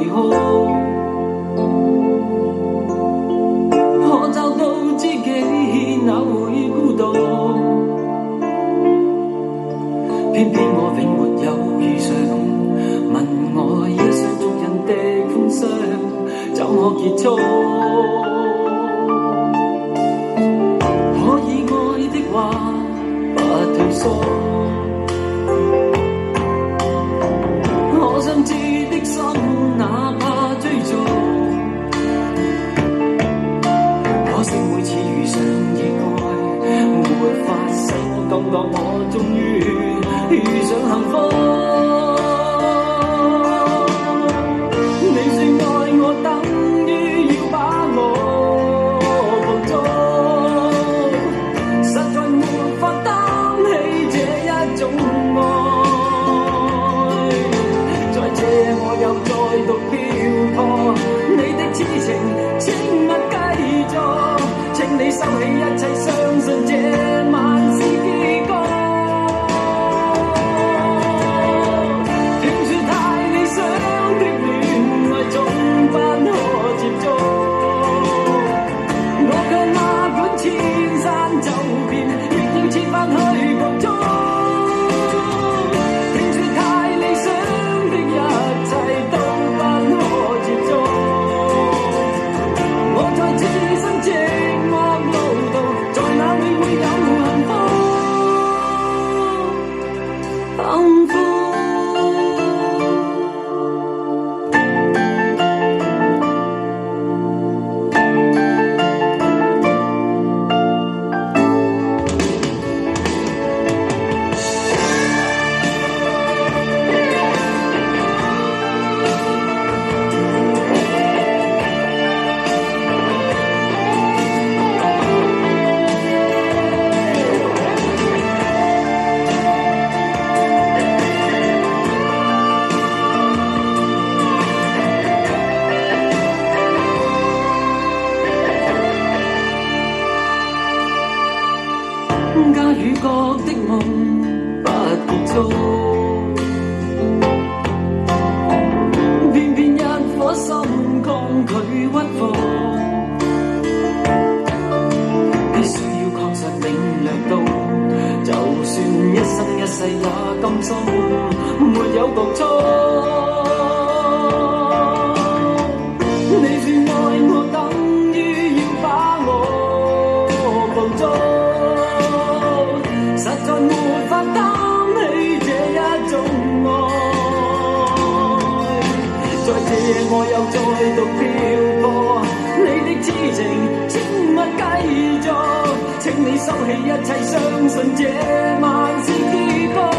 為何？可找到知己哪會孤獨？偏偏我永沒有遇上，問我一廂情願的歡相，怎可結束？可以愛的話，不退縮。可想知的心，哪怕追逐。可惜每次遇上意外，沒法使我感覺我終於遇上幸福。你說愛我等於要把我放縱，實在沒法擔起這一種愛。在這我又再度漂泊，你的痴情請勿繼續，請你收起一切，相信這晚是結局。家與國的夢不結束，偏偏一顆心抗拒屈服，必須要確實領略到，就算一生一世也甘心，沒有局促。你說愛我等於要把我放縱，實在沒法擔起這一種愛。在這夜我又再度漂泊，你的痴情請勿繼續，請你收起一切，相信這晚是結局。